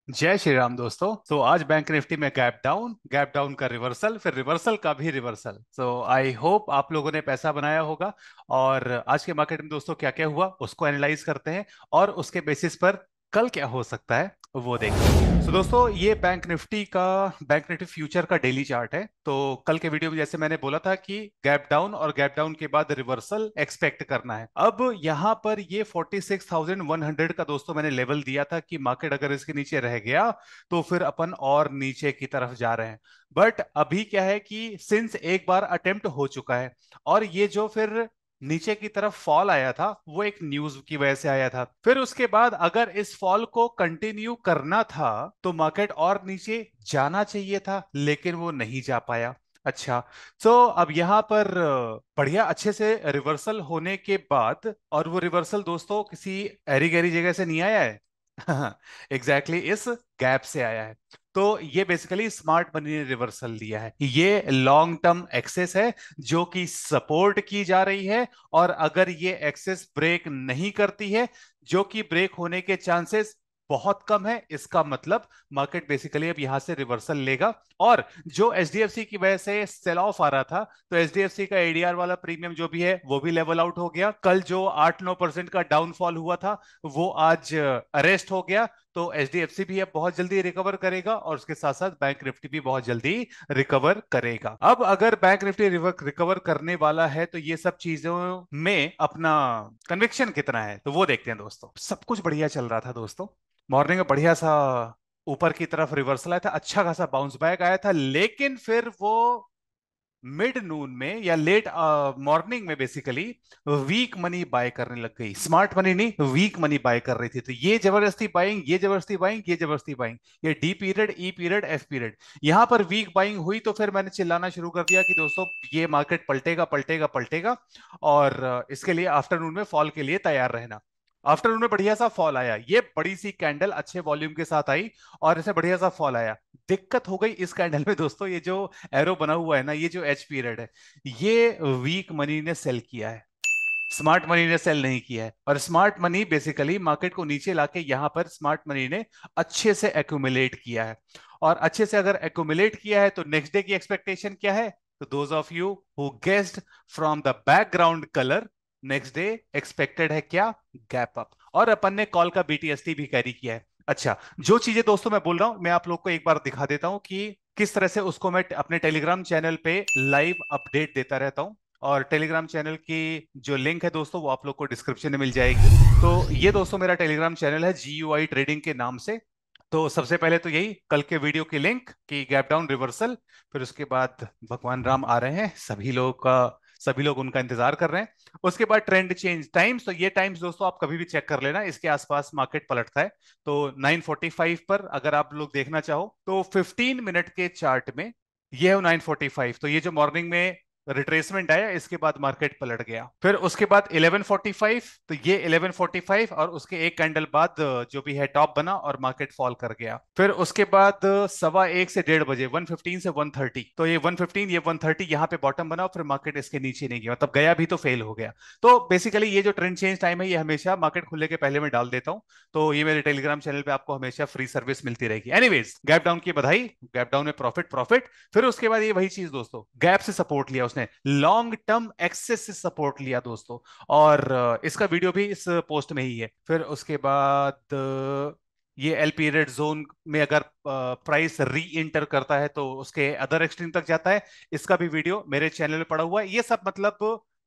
जय श्री राम दोस्तों। आज बैंक निफ्टी में गैप डाउन का रिवर्सल, फिर रिवर्सल का भी रिवर्सल। आई होप आप लोगों ने पैसा बनाया होगा। और आज के मार्केट में दोस्तों क्या क्या हुआ उसको एनालाइज करते हैं, और उसके बेसिस पर कल क्या हो सकता है वो देखते हैं। दोस्तों, ये बैंक निफ्टी फ्यूचर का डेली चार्ट है। तो कल के वीडियो में जैसे मैंने बोला था कि गैप डाउन और गैप डाउन के बाद रिवर्सल एक्सपेक्ट करना है। अब यहाँ पर ये 46,100 का दोस्तों मैंने लेवल दिया था कि मार्केट अगर इसके नीचे रह गया तो फिर अपन और नीचे की तरफ जा रहे हैं। बट अभी क्या है कि सिंस एक बार अटेम्प्ट हो चुका है, और ये जो फिर नीचे की तरफ फॉल आया था वो एक न्यूज की वजह से आया था। फिर उसके बाद अगर इस फॉल को कंटिन्यू करना था तो मार्केट और नीचे जाना चाहिए था, लेकिन वो नहीं जा पाया। अच्छा। अब यहाँ पर बढ़िया अच्छे से रिवर्सल होने के बाद, और वो रिवर्सल दोस्तों किसी एरी गैरी जगह से नहीं आया है। एग्जैक्टली इस गैप से आया है। तो ये बेसिकली स्मार्ट मनी ने रिवर्सल दिया है। ये लॉन्ग टर्म एक्सेस है जो कि सपोर्ट की जा रही है। और अगर ये एक्सेस ब्रेक नहीं करती है, जो कि ब्रेक होने के चांसेस बहुत कम है, इसका मतलब मार्केट बेसिकली अब यहां से रिवर्सल लेगा। और जो एचडीएफसी की वजह से सेल ऑफ आ रहा था, तो एचडीएफसी का एडीआर वाला प्रीमियम जो भी है वो भी लेवल आउट हो गया। कल जो 8-9% का डाउनफॉल हुआ था वो आज अरेस्ट हो गया। तो एचडीएफसी भी अब बहुत जल्दी रिकवर करेगा, और उसके साथ साथ बैंक निफ्टी भी बहुत जल्दी रिकवर करेगा। अब अगर बैंक निफ्टी रिकवर करने वाला है तो ये सब चीजों में अपना कन्विक्शन कितना है तो वो देखते हैं दोस्तों। सब कुछ बढ़िया चल रहा था दोस्तों। मॉर्निंग में बढ़िया सा ऊपर की तरफ रिवर्सल आया था, अच्छा खासा बाउंस बैक आया था, लेकिन फिर वो मिड नून में या लेट मॉर्निंग में बेसिकली वीक मनी बाय करने लग गई। स्मार्ट मनी नहीं, वीक मनी बाय कर रही थी। तो ये जबरदस्ती बाइंग, ये जबरदस्ती बाइंग, ये जबरदस्ती बाइंग, ये डी पीरियड, ई पीरियड, एफ पीरियड, यहां पर वीक बाइंग हुई। तो फिर मैंने चिल्लाना शुरू कर दिया कि दोस्तों ये मार्केट पलटेगा पलटेगा पलटेगा, और इसके लिए आफ्टरनून में फॉल के लिए तैयार रहना। आफ्टरनून में बढ़िया सा फॉल आया, ये बड़ी सी कैंडल अच्छे वॉल्यूम के साथ आई, और इसे बढ़िया सा फॉल आया। दिक्कत हो गई इस कैंडल में दोस्तों, ये जो एरो बना हुआ है ना, ये जो एच पीरियड है, ये वीक मनी ने सेल किया है, स्मार्ट मनी ने सेल नहीं किया है। और स्मार्ट मनी बेसिकली मार्केट को नीचे लाके यहां पर स्मार्ट मनी ने अच्छे से एक्यूमुलेट किया है। और अच्छे से अगर एक्यूमुलेट किया है तो नेक्स्ट डे की एक्सपेक्टेशन क्या है? तो those of you who guessed from the background colour, next day expected है क्या? Gap up. और अपन ने कॉल का बीटीएसटी भी कैरी किया है। अच्छा, जो चीजें दोस्तों मैं बोल रहा हूं मैं आप लोग को एक बार दिखा देता हूं कि किस तरह से उसको मैं अपने टेलीग्राम चैनल पे लाइव अपडेट देता रहता हूं। और टेलीग्राम चैनल की जो लिंक है दोस्तों वो आप लोग को डिस्क्रिप्शन में मिल जाएगी। तो ये दोस्तों मेरा टेलीग्राम चैनल है GUI ट्रेडिंग के नाम से। तो सबसे पहले तो यही कल के वीडियो की लिंक कि गैप डाउन रिवर्सल, फिर उसके बाद भगवान राम आ रहे हैं, सभी लोग उनका इंतजार कर रहे हैं। उसके बाद ट्रेंड चेंज टाइम्स, तो ये टाइम्स दोस्तों आप कभी भी चेक कर लेना, इसके आसपास मार्केट पलटता है। तो 9:45 पर अगर आप लोग देखना चाहो तो 15 मिनट के चार्ट में ये है 9:45। तो ये जो मॉर्निंग में रिट्रेसमेंट आया, इसके बाद मार्केट पलट गया। फिर उसके बाद 11:45, तो ये 11:45 और उसके एक कैंडल बाद जो भी है टॉप बना और मार्केट फॉल कर गया। फिर उसके बाद 1:15 से 1:30 1:15 से 1:30, तो ये 1:15 ये 1:30 यहाँ पे बॉटम बना, फिर मार्केट इसके नीचे नहीं गया, मतलब गया भी तो फेल हो गया। तो बेसिकली ये जो ट्रेंड चेंज टाइम है ये हमेशा मार्केट खुलने के पहले मैं डाल देता हूँ। तो ये मेरे टेलीग्राम चैनल पे आपको हमेशा फ्री सर्विस मिलती रहेगी। एनीवेज, गैप डाउन की बधाई, गैप डाउन में प्रॉफिट प्रॉफिट। फिर उसके बाद ये वही चीज दोस्तों, गैप से सपोर्ट लिया उसने, लॉन्ग टर्म एक्सेस से सपोर्ट लिया दोस्तों। और इसका वीडियो भी इस पोस्ट में ही है। फिर उसके बाद ये एल पीरियड जोन में अगर प्राइस री इंटर करता है तो उसके अदर एक्सट्रीम तक जाता है। इसका भी वीडियो मेरे चैनल में पड़ा हुआ है। ये सब मतलब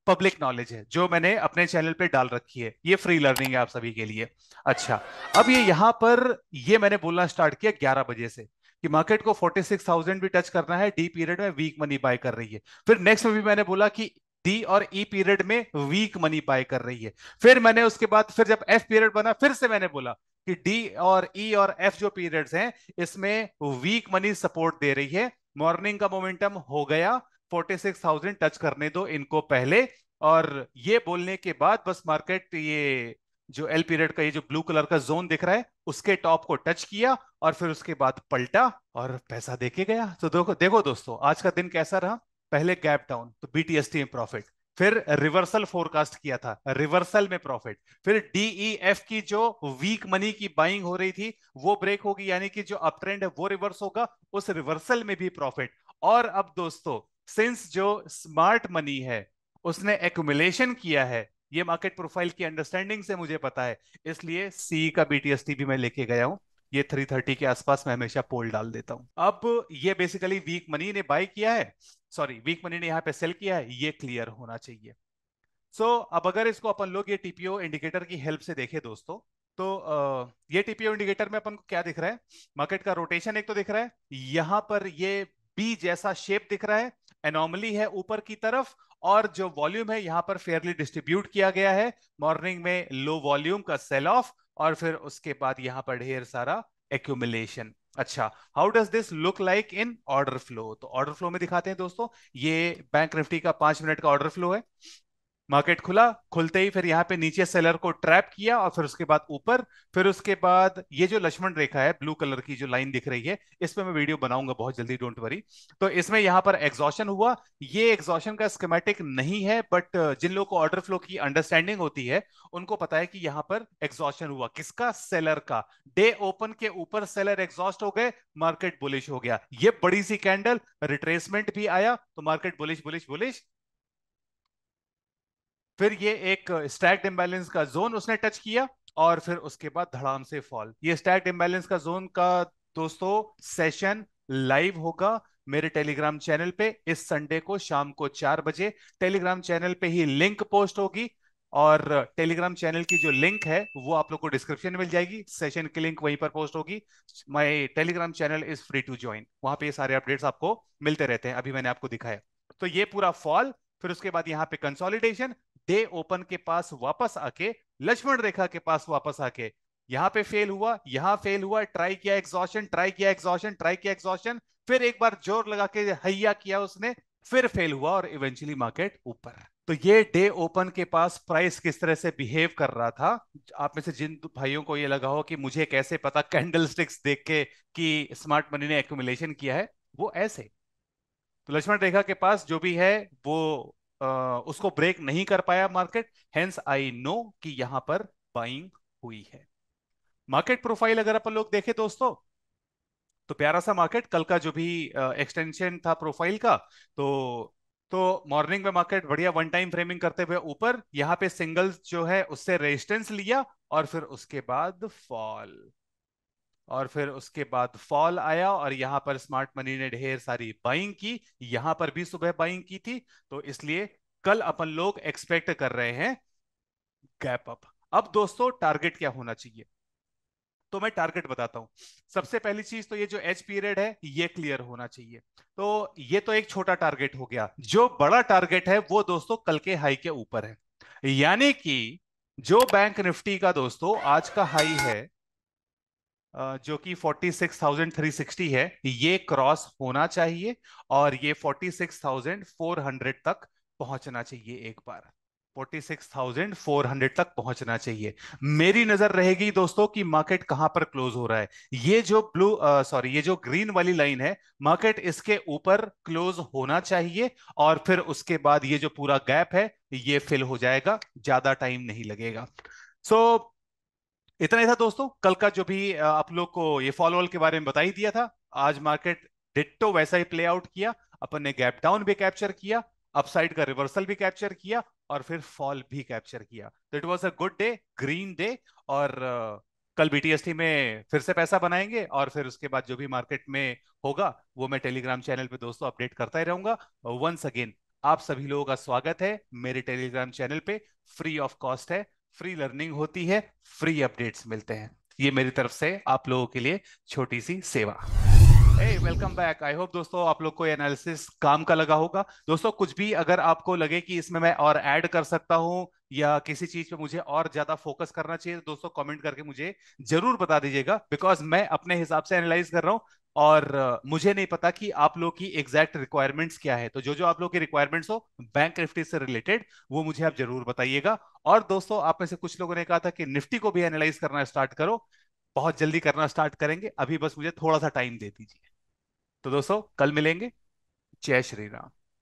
पब्लिक नॉलेज है जो मैंने अपने चैनल पे डाल रखी है, ये फ्री लर्निंग है आप सभी के लिए। अच्छा, अब ये यहां पर ये मैंने बोलना स्टार्ट किया 11 बजे से कि मार्केट को 46,000 भी टच करना है, डी पीरियड में वीक मनी बाय कर रही है। फिर नेक्स्ट में भी मैंने बोला कि डी और ई पीरियड में वीक मनी बाय कर रही है। फिर मैंने उसके बाद फिर जब एफ पीरियड बना फिर से मैंने बोला कि डी और ई और एफ जो पीरियड्स हैं इसमें वीक मनी सपोर्ट दे रही है। मॉर्निंग का मोमेंटम हो गया, 46,000 टच करने दो इनको पहले। और ये बोलने के बाद बस मार्केट ये जो एल पीरियड का ये जो ब्लू कलर का जोन दिख रहा है उसके टॉप को टच किया, और फिर उसके बाद पलटा और पैसा देके गया। तो देखो देखो दोस्तों आज का दिन कैसा रहा। पहले गैप डाउन तो बीटीएसटी में प्रॉफिट, फिर रिवर्सल फोरकास्ट किया था, रिवर्सल में प्रॉफिट। फिर डीईएफ की जो वीक मनी की बाइंग हो रही थी वो ब्रेक होगी, यानी कि जो अप ट्रेंड है वो रिवर्स होगा, उस रिवर्सल में भी प्रॉफिट। और अब दोस्तों, सिंस जो स्मार्ट मनी है उसने एक्युमुलेशन किया है, ये मार्केट प्रोफाइल की अंडरस्टैंडिंग से मुझे पता है, इसलिए सी का बीटीएसटी भी मैं लेके गया हूं। ये 330 के आसपास मैं हमेशा पोल डाल देता हूं। अब ये बेसिकली वीक मनी ने बाय किया है, सॉरी वीक मनी ने यहाँ पे सेल किया है, ये क्लियर होना चाहिए। अब अगर इसको अपन लोग ये टीपीओ इंडिकेटर की हेल्प से देखें दोस्तों, तो ये टीपीओ इंडिकेटर में अपन को क्या दिख रहा है? मार्केट का रोटेशन एक तो दिख रहा है, यहां पर ये बी जैसा शेप दिख रहा है, एनॉमली है ऊपर की तरफ, और जो वॉल्यूम है यहां पर फेयरली डिस्ट्रीब्यूट किया गया है। मॉर्निंग में लो वॉल्यूम का सेल ऑफ, और फिर उसके बाद यहां पर ढेर सारा एक्यूमुलेशन। अच्छा, how does this look like in order flow? तो ऑर्डर फ्लो में दिखाते हैं दोस्तों, ये बैंक निफ्टी का 5 मिनट का ऑर्डर फ्लो है। मार्केट खुला, खुलते ही फिर यहाँ पे नीचे सेलर को ट्रैप किया, और फिर उसके बाद ऊपर, फिर उसके बाद ये जो लक्ष्मण रेखा है, ब्लू कलर की जो लाइन दिख रही है, इस पे मैं वीडियो बनाऊंगा बहुत जल्दी, डोंट वरी। तो इसमें यहाँ पर एग्जॉशन हुआ। ये एग्जॉशन का स्कीमेटिक नहीं है, बट जिन लोगों को ऑर्डर फ्लो की अंडरस्टैंडिंग होती है उनको पता है कि यहाँ पर एग्जॉशन हुआ किसका? सेलर का। डे ओपन के ऊपर सेलर एग्जॉस्ट हो गए, मार्केट बुलिश हो गया। ये बड़ी सी कैंडल, रिट्रेसमेंट भी आया, तो मार्केट बुलिश बुलिश बुलिश। फिर ये एक स्टैक्ड इम्बैलेंस का जोन उसने टच किया, और फिर उसके बाद धड़ाम से फॉल। ये स्टैक्ड इम्बैलेंस का जोन का दोस्तों सेशन लाइव होगा मेरे टेलीग्राम चैनल पे इस संडे को शाम को 4 बजे। टेलीग्राम चैनल पे ही लिंक पोस्ट होगी, और टेलीग्राम चैनल की जो लिंक है वो आप लोग को डिस्क्रिप्शन में मिल जाएगी, सेशन की लिंक वहीं पर पोस्ट होगी। My Telegram channel is free to join, वहां पे ये सारे अपडेट्स आपको मिलते रहते हैं, अभी मैंने आपको दिखाया। तो ये पूरा फॉल, फिर उसके बाद यहाँ पे कंसोलिडेशन, डे ओपन के पास वापस आके, लक्ष्मण रेखा के पास वापस आके, यहां पे फेल हुआ, यहां फेल हुआ, ट्राई किया एग्जॉशन, ट्राई किया एग्जॉशन, ट्राई किया एग्जॉशन, फिर एक बार जोर लगा के हैया किया उसने, फिर फेल हुआ, और इवेंचुअली मार्केट ऊपर। तो ये डे ओपन के पास प्राइस किस तरह से बिहेव कर रहा था, आप में से जिन भाइयों को ये लगा हो कि मुझे कैसे पता कैंडल स्टिक्स देख के कि स्मार्ट मनी ने एक्यूमुलेशन किया है, वो ऐसे। तो लक्ष्मण रेखा के पास जो भी है वो अ, उसको ब्रेक नहीं कर पाया मार्केट, हेंस आई नो कि यहां पर बाइंग हुई है। मार्केट प्रोफाइल अगर अपन लोग देखें दोस्तों, तो प्यारा सा मार्केट, कल का जो भी एक्सटेंशन था प्रोफाइल का, तो मॉर्निंग में मार्केट बढ़िया वन टाइम फ्रेमिंग करते हुए ऊपर, यहां पे सिंगल्स जो है उससे रेजिस्टेंस लिया, और फिर उसके बाद फॉल, और फिर उसके बाद फॉल आया, और यहां पर स्मार्ट मनी ने ढेर सारी बाइंग की, यहां पर भी सुबह बाइंग की थी, तो इसलिए कल अपन लोग एक्सपेक्ट कर रहे हैं गैप अप। अब दोस्तों टारगेट क्या होना चाहिए? तो मैं टारगेट बताता हूं। सबसे पहली चीज तो ये जो एच पीरियड है ये क्लियर होना चाहिए। तो ये तो एक छोटा टारगेट हो गया, जो बड़ा टारगेट है वो दोस्तों कल के हाई के ऊपर है, यानी कि जो बैंक निफ्टी का दोस्तों आज का हाई है, जो कि 46,360 है, ये क्रॉस होना चाहिए, और ये 46,400 तक पहुंचना चाहिए एक बार। 46,400 तक पहुंचना चाहिए। मेरी नजर रहेगी दोस्तों कि मार्केट कहां पर क्लोज हो रहा है। ये जो ब्लू सॉरी ये जो ग्रीन वाली लाइन है, मार्केट इसके ऊपर क्लोज होना चाहिए, और फिर उसके बाद ये जो पूरा गैप है ये फिल हो जाएगा, ज्यादा टाइम नहीं लगेगा। सो इतना ही था दोस्तों, कल का जो भी आप लोग को ये फॉल वॉल के बारे में बता ही दिया था। आज मार्केट डिट्टो वैसा ही प्ले आउट किया, अपन ने गैप डाउन भी कैप्चर किया, अपसाइड का रिवर्सल भी कैप्चर किया, और फिर फॉल भी कैप्चर किया। तो it was a good day, green day. और कल बीटीएसटी में फिर से पैसा बनाएंगे, और फिर उसके बाद जो भी मार्केट में होगा वो मैं टेलीग्राम चैनल पे दोस्तों अपडेट करता ही रहूंगा। वंस अगेन आप सभी लोगों का स्वागत है मेरे टेलीग्राम चैनल पे, फ्री ऑफ कॉस्ट है, फ्री लर्निंग होती है, फ्री अपडेट्स मिलते हैं। ये मेरी तरफ से आप लोगों के लिए छोटी सी सेवा। Hey welcome back, I hope दोस्तों आप लोग को ये एनालिसिस काम का लगा होगा। दोस्तों कुछ भी अगर आपको लगे कि इसमें मैं और ऐड कर सकता हूं, या किसी चीज पे मुझे और ज्यादा फोकस करना चाहिए, तो दोस्तों कमेंट करके मुझे जरूर बता दीजिएगा, बिकॉज मैं अपने हिसाब से एनालाइज कर रहा हूं, और मुझे नहीं पता कि आप लोग की एग्जैक्ट रिक्वायरमेंट्स क्या है। तो जो जो आप लोग की रिक्वायरमेंट्स हो बैंक निफ्टी से रिलेटेड, वो मुझे आप जरूर बताइएगा। और दोस्तों आप में से कुछ लोगों ने कहा था कि निफ्टी को भी एनालाइज करना स्टार्ट करो, बहुत जल्दी करना स्टार्ट करेंगे, अभी बस मुझे थोड़ा सा टाइम दे दीजिए। तो दोस्तों कल मिलेंगे। जय श्री राम।